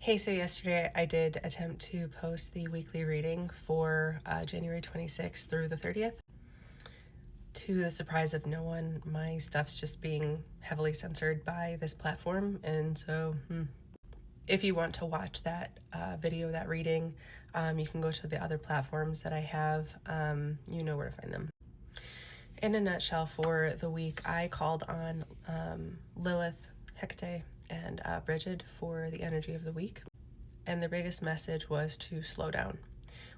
Hey, so yesterday I did attempt to post the weekly reading for January 26th through the 30th. To the surprise of no one, my stuff's just being heavily censored by this platform. And so, if you want to watch that video, that reading, you can go to the other platforms that I have. You know where to find them. In a nutshell, for the week, I called on Lilith, Hecate, and Bridget for the energy of the week. And the biggest message was to slow down.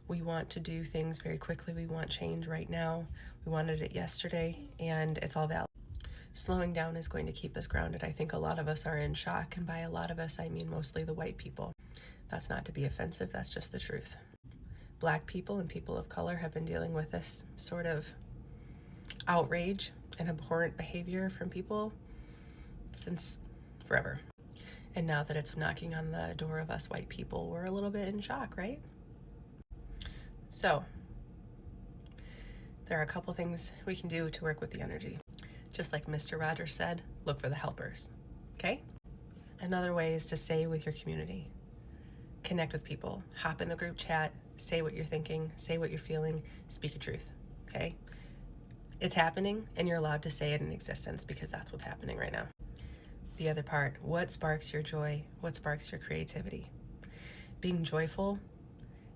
We want to do things very quickly. We want change right now. We wanted it yesterday, and it's all valid. Slowing down is going to keep us grounded. I think a lot of us are in shock, and by a lot of us, I mean mostly the white people. That's not to be offensive, that's just the truth. Black people and people of color have been dealing with this sort of outrage and abhorrent behavior from people since forever. And now that it's knocking on the door of us white people, we're a little bit in shock, right? So, there are a couple things we can do to work with the energy. Just like Mr. Rogers said, look for the helpers, okay? Another way is to say with your community. Connect with people, hop in the group chat, say what you're thinking, say what you're feeling, speak your truth, okay? It's happening, and you're allowed to say it in existence because that's what's happening right now. The other part, what sparks your joy? What sparks your creativity? Being joyful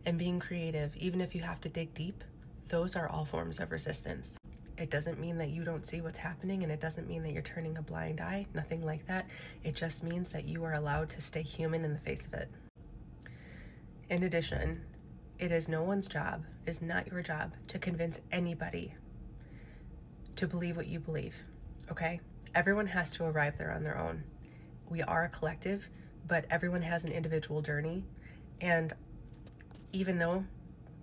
and being creative, even if you have to dig deep, those are all forms of resistance. It doesn't mean that you don't see what's happening, and it doesn't mean that you're turning a blind eye, nothing like that. It just means that you are allowed to stay human in the face of it. In addition, it is no one's job, it is not your job to convince anybody to believe what you believe, okay? Everyone has to arrive there on their own. We are a collective, but everyone has an individual journey. And even though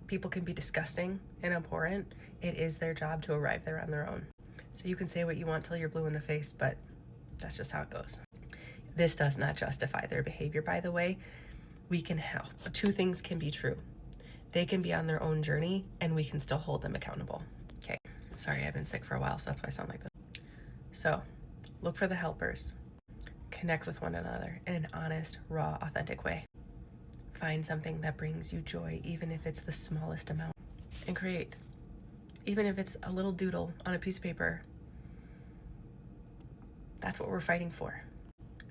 people can be disgusting and abhorrent, it is their job to arrive there on their own. So you can say what you want till you're blue in the face, but that's just how it goes. This does not justify their behavior, by the way. We can help. Two things can be true. They can be on their own journey, and we can still hold them accountable. Okay. Sorry, I've been sick for a while, so that's why I sound like this. So, look for the helpers. Connect with one another in an honest, raw, authentic way. Find something that brings you joy, even if it's the smallest amount, and create. Even if it's a little doodle on a piece of paper. That's what we're fighting for.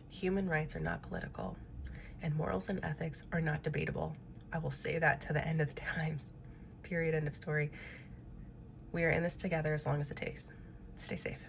Human rights are not political, and morals and ethics are not debatable. I will say that to the end of the times. Period, end of story. We are in this together as long as it takes. Stay safe.